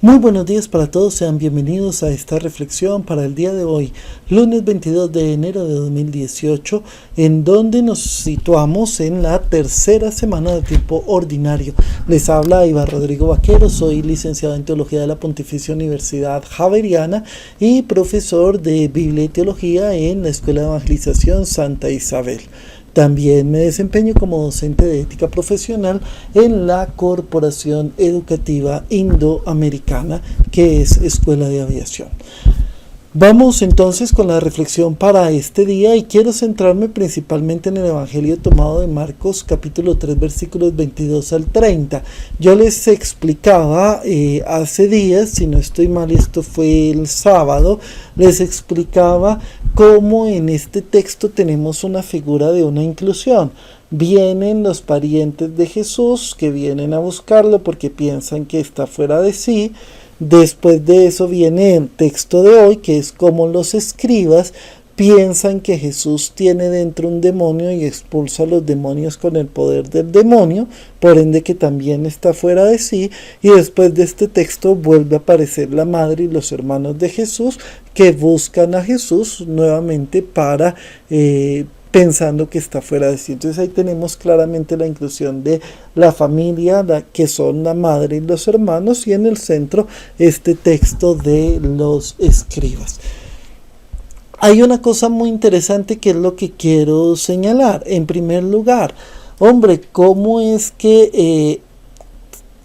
Muy buenos días para todos, sean bienvenidos a esta reflexión para el día de hoy, lunes 22 de enero de 2018, en donde nos situamos en la tercera semana de tiempo ordinario. Les habla Iván Rodrigo Vaquero, soy licenciado en Teología de la Pontificia Universidad Javeriana y profesor de Biblia y Teología en la Escuela de Evangelización Santa Isabel. También me desempeño como docente de ética profesional en la Corporación Educativa Indoamericana, que es Escuela de Aviación. Vamos entonces con la reflexión para este día y quiero centrarme principalmente en el Evangelio tomado de Marcos capítulo 3 versículos 22 al 30. Yo les explicaba hace días, si no estoy mal, esto fue el sábado, les explicaba cómo en este texto tenemos una figura de una inclusión. Vienen los parientes de Jesús que vienen a buscarlo porque piensan que está fuera de sí. Después de eso viene el texto de hoy, que es como los escribas piensan que Jesús tiene dentro un demonio y expulsa a los demonios con el poder del demonio, por ende que también está fuera de sí. Y después de este texto vuelve a aparecer la madre y los hermanos de Jesús que buscan a Jesús nuevamente para pensando que está fuera de sí. Entonces ahí tenemos claramente la inclusión de la familia, que son la madre y los hermanos, y en el centro este texto de los escribas. Hay una cosa muy interesante que es lo que quiero señalar. En primer lugar, hombre, ¿cómo es que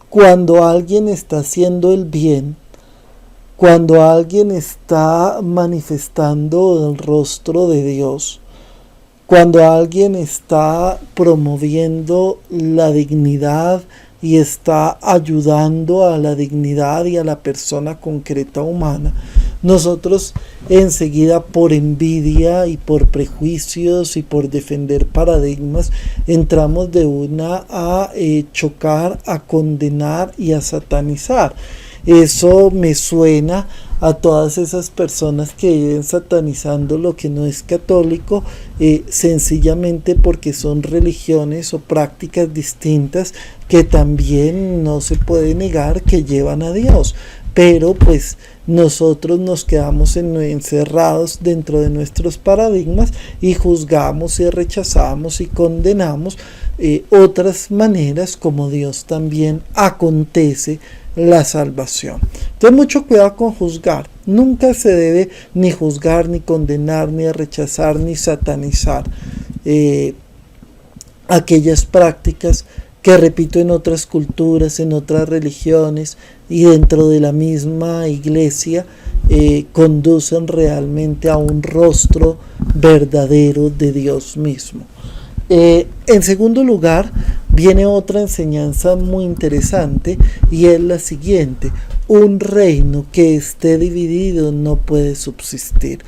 cuando alguien está haciendo el bien, cuando alguien está manifestando el rostro de Dios, cuando alguien está promoviendo la dignidad y está ayudando a la dignidad y a la persona concreta humana, nosotros enseguida por envidia y por prejuicios y por defender paradigmas entramos de una a chocar, a condenar y a satanizar? Eso me suena a todas esas personas que viven satanizando lo que no es católico, sencillamente porque son religiones o prácticas distintas que también no se puede negar que llevan a Dios. Pero pues nosotros nos quedamos encerrados dentro de nuestros paradigmas y juzgamos y rechazamos y condenamos otras maneras como Dios también acontece la salvación. Entonces mucho cuidado con juzgar. Nunca se debe ni juzgar, ni condenar, ni rechazar, ni satanizar aquellas prácticas que, repito, en otras culturas, en otras religiones y dentro de la misma iglesia conducen realmente a un rostro verdadero de Dios mismo. En segundo lugar, viene otra enseñanza muy interesante y es la siguiente: un reino que esté dividido no puede subsistir.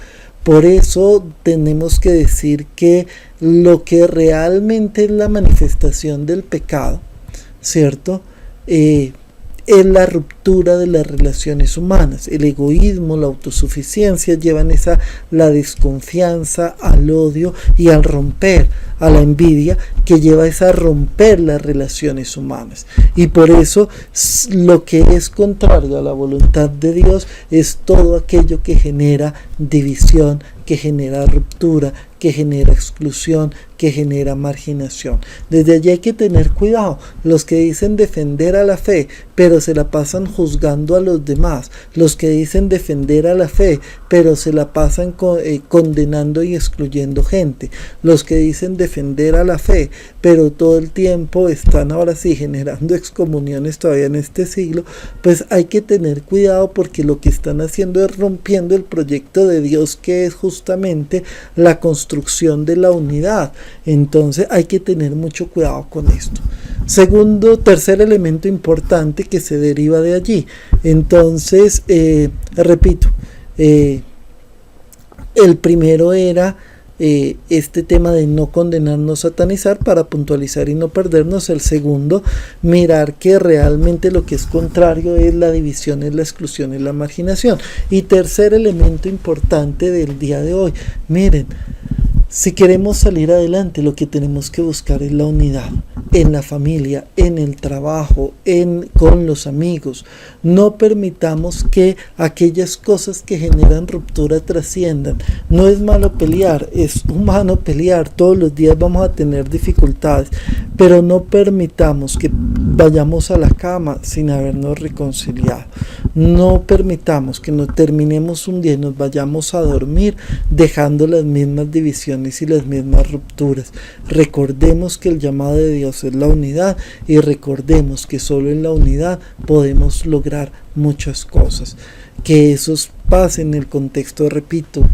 Por eso tenemos que decir que lo que realmente es la manifestación del pecado, ¿cierto? Es la ruptura de las relaciones humanas. El egoísmo, la autosuficiencia llevan la desconfianza, al odio y al romper, a la envidia, que lleva a romper las relaciones humanas. Y por eso lo que es contrario a la voluntad de Dios es todo aquello que genera división, que genera ruptura, que genera exclusión, que genera marginación. Desde allí hay que tener cuidado. Los que dicen defender a la fe, pero se la pasan juzgando a los demás. Los que dicen defender a la fe, pero se la pasan condenando y excluyendo gente. Los que dicen defender a la fe, pero todo el tiempo están ahora sí generando excomuniones todavía en este siglo, pues hay que tener cuidado, porque lo que están haciendo es rompiendo el proyecto de Dios, que es justamente la construcción de la unidad. Entonces hay que tener mucho cuidado con esto. Tercer elemento importante que se deriva de allí. Entonces, repito, el primero era este tema de no condenar, no satanizar, para puntualizar y no perdernos. El segundo, mirar que realmente lo que es contrario es la división, es la exclusión, es la marginación. Y tercer elemento importante del día de hoy, miren, si queremos salir adelante, lo que tenemos que buscar es la unidad. en la familia, en el trabajo, con los amigos. No permitamos que aquellas cosas que generan ruptura trasciendan. No es malo pelear, es humano pelear, todos los días vamos a tener dificultades, pero no permitamos que vayamos a la cama sin habernos reconciliado. No permitamos que nos terminemos un día y nos vayamos a dormir dejando las mismas divisiones y las mismas rupturas. Recordemos que el llamado de Dios es la unidad y recordemos que solo en la unidad podemos lograr muchas cosas. Que eso pase en el contexto, repito,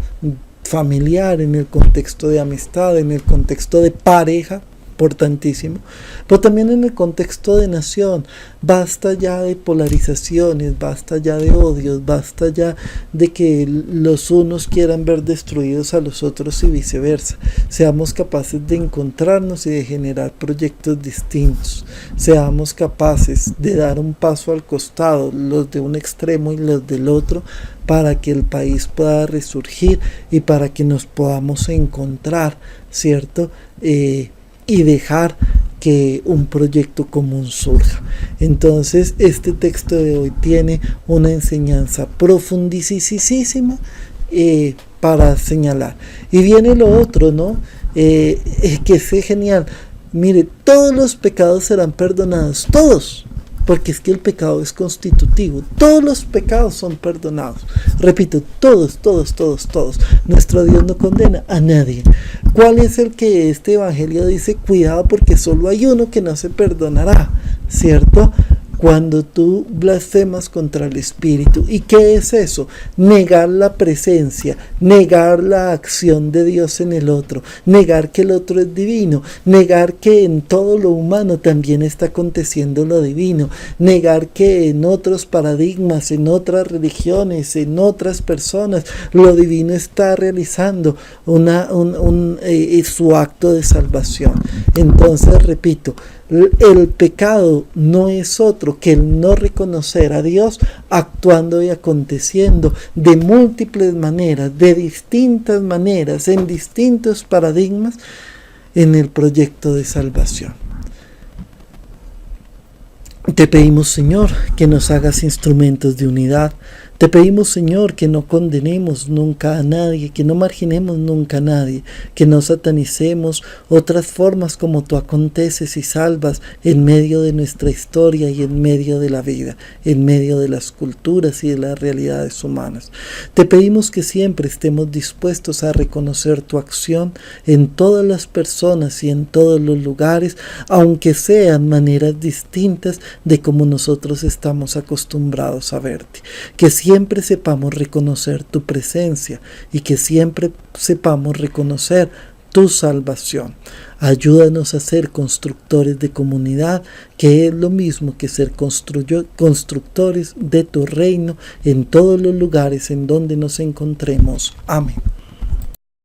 familiar, en el contexto de amistad, en el contexto de pareja, importantísimo, pero también en el contexto de nación. Basta ya de polarizaciones, basta ya de odios, basta ya de que los unos quieran ver destruidos a los otros y viceversa. Seamos capaces de encontrarnos y de generar proyectos distintos. Seamos capaces de dar un paso al costado, los de un extremo y los del otro, para que el país pueda resurgir y para que nos podamos encontrar, ¿cierto? Y dejar que un proyecto común surja. Entonces, este texto de hoy tiene una enseñanza profundísima para señalar. Y viene lo otro, ¿no? Que es genial. Mire, todos los pecados serán perdonados, todos. Porque es que el pecado es constitutivo. Todos los pecados son perdonados. Repito, todos. Nuestro Dios no condena a nadie. ¿Cuál es el que este evangelio dice? Cuidado, porque solo hay uno que no se perdonará, ¿cierto? Cuando tú blasfemas contra el Espíritu. ¿Y qué es eso? Negar la presencia, negar la acción de Dios en el otro, negar que el otro es divino, negar que en todo lo humano también está aconteciendo lo divino, negar que en otros paradigmas, en otras religiones, en otras personas, lo divino está realizando su acto de salvación. Entonces, repito, el pecado no es otro que el no reconocer a Dios actuando y aconteciendo de múltiples maneras, de distintas maneras, en distintos paradigmas en el proyecto de salvación. Te pedimos, Señor, que nos hagas instrumentos de unidad. Te pedimos, Señor, que no condenemos nunca a nadie, que no marginemos nunca a nadie, que no satanicemos otras formas como tú aconteces y salvas en medio de nuestra historia y en medio de la vida, en medio de las culturas y de las realidades humanas. Te pedimos que siempre estemos dispuestos a reconocer tu acción en todas las personas y en todos los lugares, aunque sean maneras distintas de como nosotros estamos acostumbrados a verte. Que siempre sepamos reconocer tu presencia y que siempre sepamos reconocer tu salvación. Ayúdanos a ser constructores de comunidad, que es lo mismo que ser constructores de tu reino en todos los lugares en donde nos encontremos. Amén.